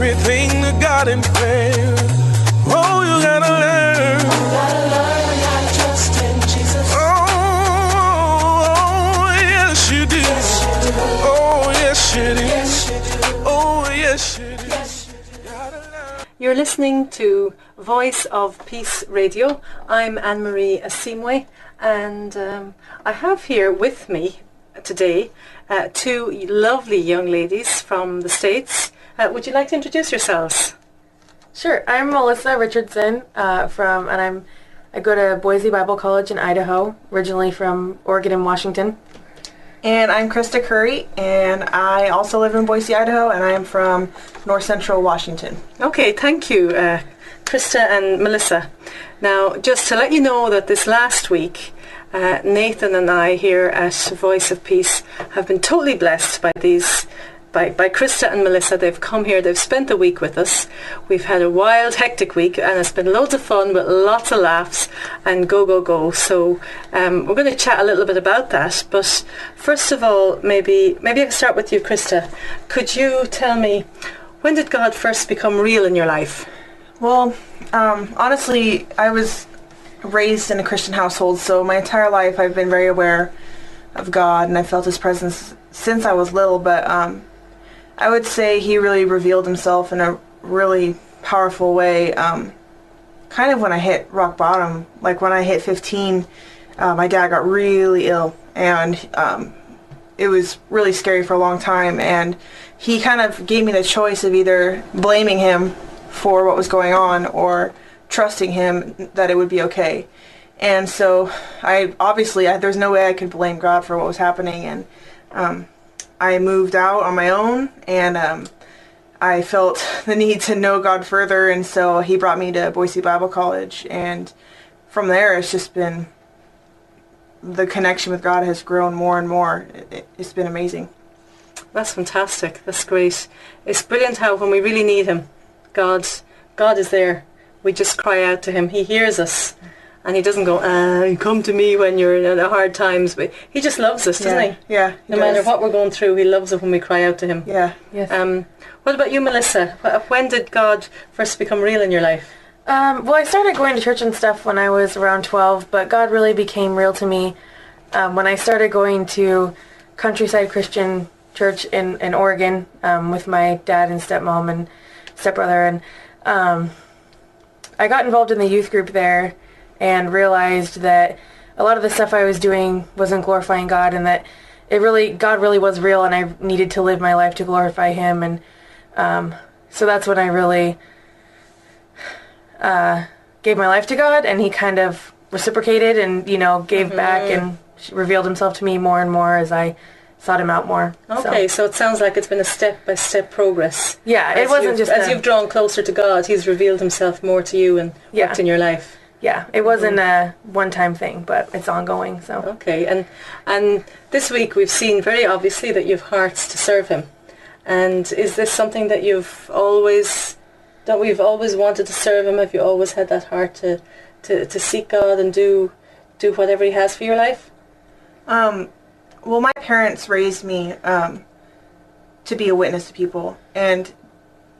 everything to God in prayer. Oh, you gotta learn. You gotta learn how to trust in Jesus. Oh, yes you do. Yes, you do. Oh, yes you do. Yes, you do. Oh, yes you do. Yes, you do. You're listening to Voice of Peace Radio. I'm Anne-Marie Asimwe, and I have here with me today two lovely young ladies from the States. Would you like to introduce yourselves? Sure. I'm Melissa Richardson I go to Boise Bible College in Idaho, originally from Oregon and Washington. And I'm Krista Curry, and I also live in Boise, Idaho, and I am from North Central Washington. Okay, thank you, Krista and Melissa. Now, just to let you know that this last week, Nathan and I here at Voice of Peace have been totally blessed by by Krista and Melissa. They've come here, they've spent the week with us. We've had a wild, hectic week, and it's been loads of fun with lots of laughs and go. So we're going to chat a little bit about that. But first of all, maybe I can start with you, Krista. Could you tell me, when did God first become real in your life? Well, honestly, I was raised in a Christian household, so my entire life I've been very aware of God, and I felt His presence since I was little, but I would say He really revealed Himself in a really powerful way, kind of when I hit rock bottom. Like when I hit 15, my dad got really ill, and it was really scary for a long time, and He kind of gave me the choice of either blaming Him for what was going on or trusting Him that it would be okay. And so there's no way I could blame God for what was happening, and I moved out on my own, and I felt the need to know God further, and so He brought me to Boise Bible College, and from there it's just been, the connection with God has grown more and more. It's been amazing. That's fantastic. That's great. It's brilliant how when we really need Him, God is there. We just cry out to Him. He hears us. And He doesn't go, come to me when you're in the hard times. But He just loves us, doesn't He? Yeah. No matter what we're going through, He loves it when we cry out to Him. Yeah. Yes. What about you, Melissa? When did God first become real in your life? Well, I started going to church and stuff when I was around 12, but God really became real to me when I started going to Countryside Christian Church in Oregon with my dad and stepmom and stepbrother. And I got involved in the youth group there and realized that a lot of the stuff I was doing wasn't glorifying God, and that God really was real, and I needed to live my life to glorify Him. And so that's when I really gave my life to God, and He kind of reciprocated and, gave back and revealed Himself to me more and more as I sought Him out more. Okay, so it sounds like it's been a step-by-step progress. Yeah, it wasn't just as you've drawn closer to God, He's revealed Himself more to you and worked in your life. Yeah, it wasn't a one-time thing, but it's ongoing. So okay, and this week we've seen very obviously that you've hearts to serve Him. And is this something that we've always wanted to serve Him? Have you always had that heart to seek God and do whatever He has for your life? Well, my parents raised me to be a witness to people, and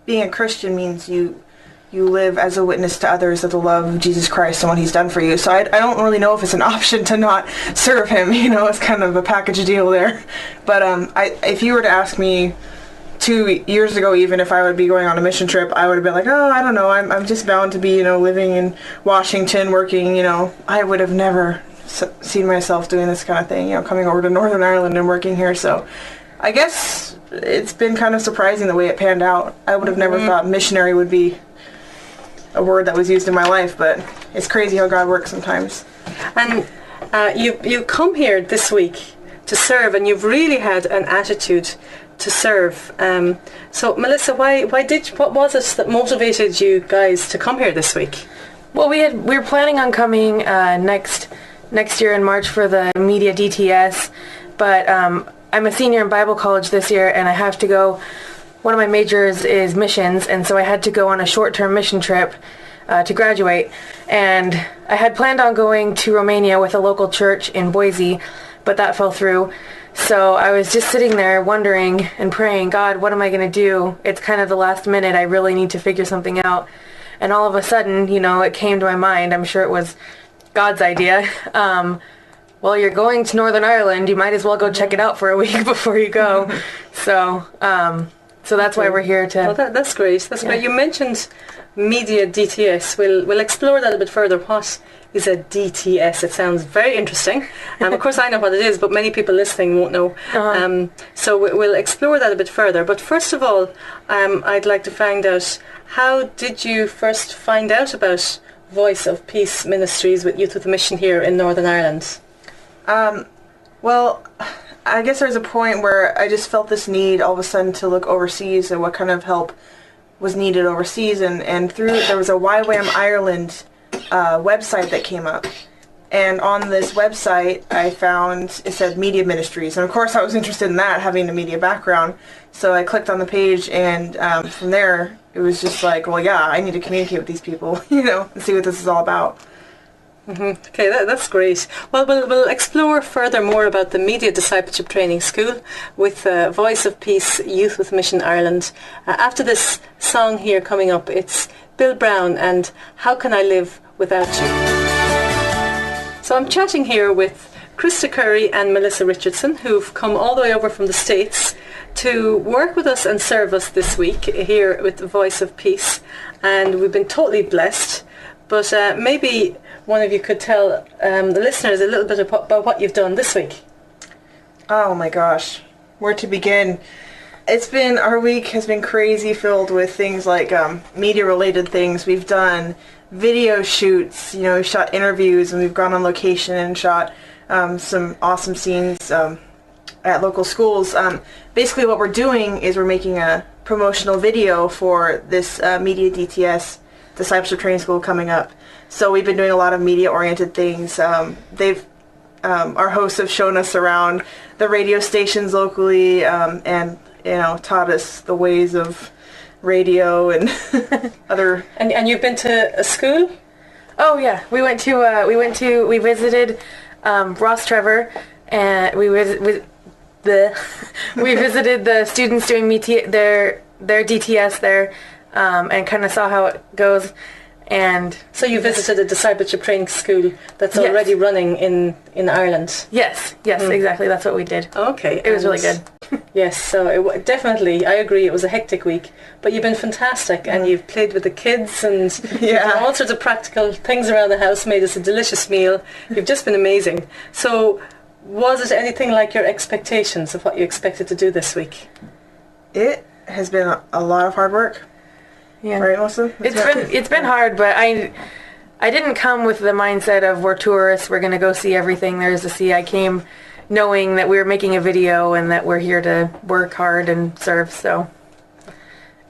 being a Christian means you live as a witness to others of the love of Jesus Christ and what He's done for you. So I don't really know if it's an option to not serve Him. It's kind of a package deal there. But if you were to ask me 2 years ago, even if I would be going on a mission trip, I would have been like, oh, I don't know, I'm just bound to be, living in Washington, working, I would have never seen myself doing this kind of thing, coming over to Northern Ireland and working here. So I guess it's been kind of surprising the way it panned out. I would have never thought missionary would be a word that was used in my life, but it's crazy how God works sometimes. And you come here this week to serve, and you've really had an attitude to serve. So Melissa, what was it that motivated you guys to come here this week? Well, we were planning on coming next year in March for the media DTS, but I'm a senior in Bible college this year, and I have to go. One of my majors is missions, and so I had to go on a short-term mission trip to graduate. And I had planned on going to Romania with a local church in Boise, but that fell through. So I was just sitting there wondering and praying, God, what am I going to do? It's kind of the last minute. I really need to figure something out. And all of a sudden, it came to my mind. I'm sure it was God's idea. Well, you're going to Northern Ireland. You might as well go check it out for a week before you go. So that's why we're here to... Well, that's great. That's great. You mentioned media DTS. We'll explore that a bit further. What is a DTS? It sounds very interesting. Of course, I know what it is, but many people listening won't know. So we'll explore that a bit further. But first of all, I'd like to find out, how did you first find out about Voice of Peace Ministries with Youth with a Mission here in Northern Ireland? Well, I guess there's a point where I just felt this need all of a sudden to look overseas and what kind of help was needed overseas, and there was a YWAM Ireland website that came up, and on this website I found it said media ministries, and of course I was interested in that, having a media background, so I clicked on the page, and from there it was just like, well, yeah, I need to communicate with these people, and see what this is all about. Okay, that's great. Well, we'll explore further more about the Media Discipleship Training School with Voice of Peace Youth with Mission Ireland. After this song here coming up, it's Bill Brown and How Can I Live Without You? So I'm chatting here with Krista Curry and Melissa Richardson, who've come all the way over from the States to work with us and serve us this week here with the Voice of Peace. And we've been totally blessed. But maybe one of you could tell the listeners a little bit about what you've done this week. Oh my gosh, where to begin? Our week has been crazy, filled with things like media related things. We've done video shoots, we've shot interviews, and we've gone on location and shot some awesome scenes at local schools. Basically what we're doing is we're making a promotional video for this Media DTS Discipleship Training School coming up. So we've been doing a lot of media-oriented things. Our hosts have shown us around the radio stations locally, and taught us the ways of radio and other. And you've been to a school? Oh yeah, we visited Ross Trevor, and we visited the students doing their DTS there. And kind of saw how it goes. And so you visited a discipleship training school that's already running in Ireland? Yes, exactly. That's what we did. Okay. It was really good. Yes, so definitely, I agree, it was a hectic week. But you've been fantastic, and you've played with the kids, and you've done all sorts of practical things around the house, made us a delicious meal. You've just been amazing. So was it anything like your expectations of what you expected to do this week? It has been a lot of hard work. Yeah, right, Melissa? It's been hard, but I didn't come with the mindset of we're tourists, we're going to go see everything there is to see. I came knowing that we were making a video and that we're here to work hard and serve. So,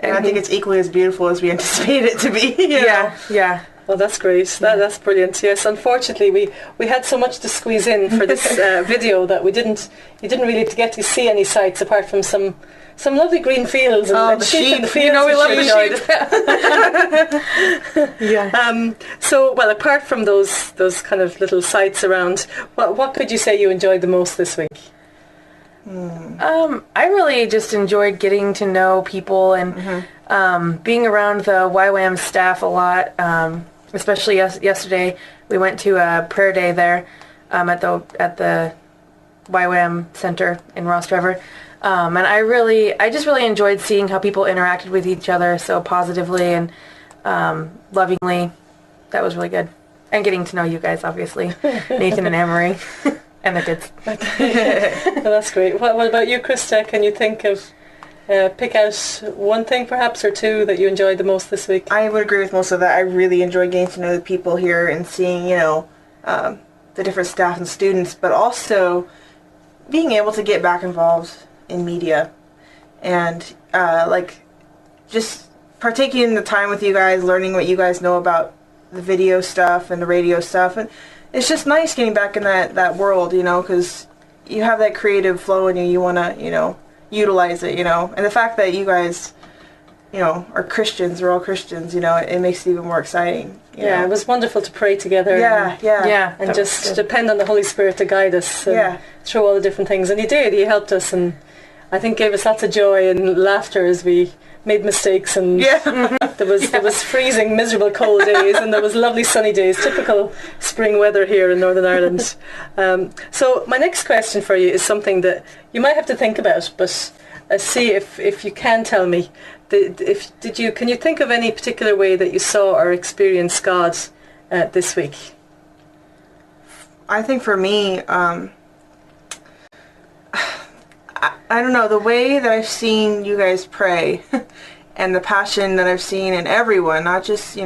and I think it's equally as beautiful as we anticipate it to be. Yeah. Well, that's great. That's brilliant. Yes, unfortunately, we had so much to squeeze in for this video that you didn't really get to see any sights apart from some lovely green fields and sheep in the fields. We love the sheep. Yeah. So, well, apart from those kind of little sights around, what could you say you enjoyed the most this week? I really just enjoyed getting to know people and being around the YWAM staff a lot. Especially yesterday, we went to a prayer day there at the YWAM Center in Ross Trevor. And I just really enjoyed seeing how people interacted with each other so positively and lovingly. That was really good. And getting to know you guys, obviously. Nathan and Anne-Marie. And their kids. Well, that's great. What about you, Krista? Can you think of, pick out one thing perhaps or two that you enjoyed the most this week? I would agree with most of that. I really enjoyed getting to know the people here and seeing, the different staff and students, but also being able to get back involved in media and just partaking in the time with you guys, learning what you guys know about the video stuff and the radio stuff, and it's just nice getting back in that world, because you have that creative flow in you want to utilize it, and the fact that you guys are Christians. We're all Christians. It makes it even more exciting. you Yeah, know. it was wonderful to pray together. Yeah, yeah. Yeah. And that was just good. depend on the Holy Spirit to guide us through all the different things. And he did. He helped us, and I think gave us lots of joy and laughter as we made mistakes. And Yeah. there was freezing, miserable, cold days, and there was lovely sunny days. Typical spring weather here in Northern Ireland. So my next question for you is something that you might have to think about, but see if you can tell me. Can you think of any particular way that you saw or experienced God this week? I think for me, I don't know, the way that I've seen you guys pray and the passion that I've seen in everyone, not just, you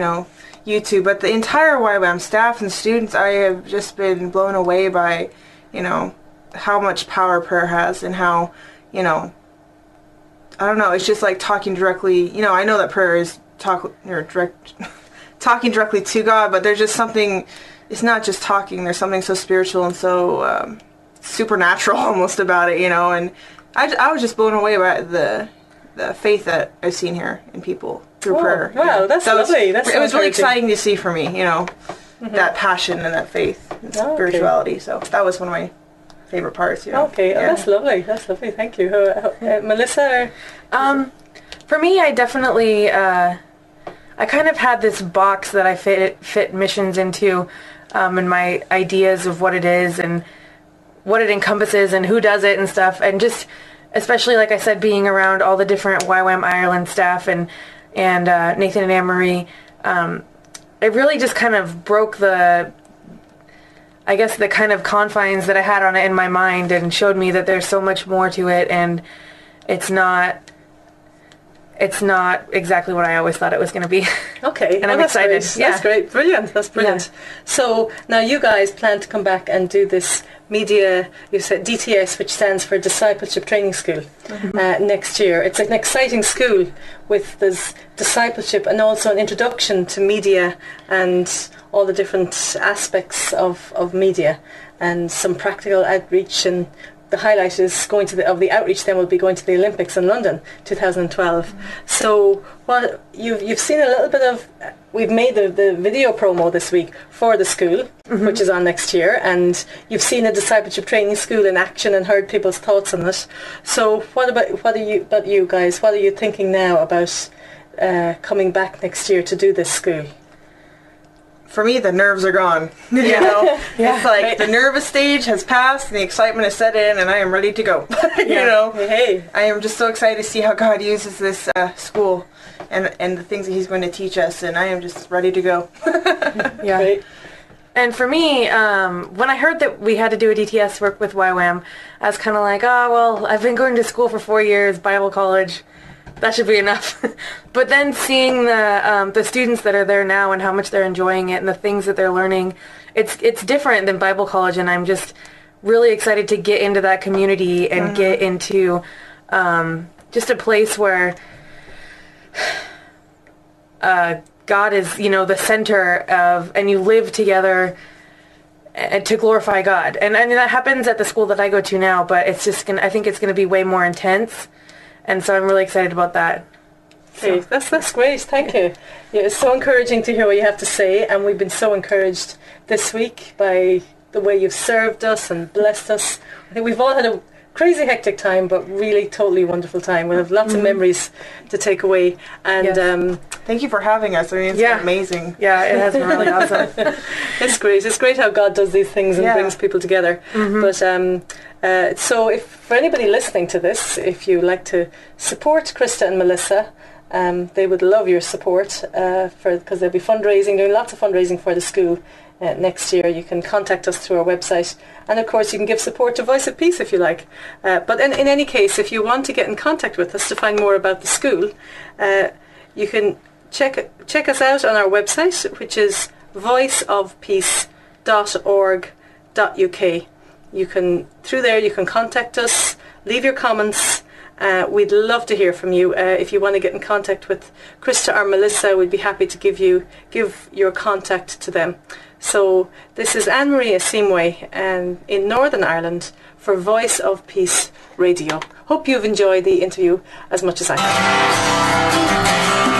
two, but the entire YWAM staff and students, I have just been blown away by, how much power prayer has and how, I don't know, it's just like talking directly, I know that prayer is talking directly to God, but there's just something, it's not just talking, there's something so spiritual and so supernatural almost about it, and I was just blown away by the faith that I've seen here in people through prayer. Wow, that's lovely. It was really exciting to see for me, that passion and that faith and spirituality. So that was one of my favorite parts. Okay, that's lovely. That's lovely. Thank you. Melissa? For me, I definitely, I kind of had this box that I fit missions into, and my ideas of what it is and what it encompasses and who does it and stuff, and just especially, like I said, being around all the different YWAM Ireland staff and Nathan and Anne-Marie, it really just kind of broke the kind of confines that I had on it in my mind and showed me that there's so much more to it, and it's not exactly what I always thought it was going to be. Okay. And I'm excited. Great. Yeah. That's great. Brilliant. That's brilliant. Yeah. So now you guys plan to come back and do this media, you said DTS, which stands for Discipleship Training School, next year. It's an exciting school with this discipleship and also an introduction to media and all the different aspects of media and some practical outreach, and the highlight is of the outreach then will be going to the Olympics in London 2012. So what you've seen a little bit of, we've made the video promo this week for the school, which is on next year, and you've seen a discipleship training school in action and heard people's thoughts on it. So what are you guys, what are you thinking now about coming back next year to do this school? For me, the nerves are gone. It's like the nervous stage has passed and the excitement has set in, and I am ready to go. Hey. I am just so excited to see how God uses this school and the things that He's going to teach us, and I am just ready to go. Yeah. Great. And for me, when I heard that we had to do a DTS work with YWAM, I was kind of like, I've been going to school for 4 years, Bible college. That should be enough. But then seeing the students that are there now and how much they're enjoying it and the things that they're learning, it's different than Bible college, and I'm just really excited to get into that community and get into just a place where God is, the center of, and you live together to glorify God. And I mean, that happens at the school that I go to now, but it's just I think it's going to be way more intense. And so I'm really excited about that. Okay, that's great. Thank you. Yeah, it's so encouraging to hear what you have to say, and we've been so encouraged this week by the way you've served us and blessed us. I think we've all had a crazy hectic time, but really totally wonderful time. We have lots of memories to take away, and Thank you for having us. I mean, it's been amazing. Yeah, it has been really awesome. It's great. It's great how God does these things and brings people together. But so if for anybody listening to this, if you like to support Krista and Melissa, they would love your support because they'll be doing lots of fundraising for the school next year. You can contact us through our website, and of course you can give support to Voice of Peace if you like. But in any case, if you want to get in contact with us to find more about the school, you can check us out on our website, which is voiceofpeace.org.uk. Through there you can contact us, leave your comments. We'd love to hear from you. If you want to get in contact with Krista or Melissa, we'd be happy to give your contact to them. So this is Anne-Marie Asimwe in Northern Ireland for Voice of Peace Radio. Hope you've enjoyed the interview as much as I have.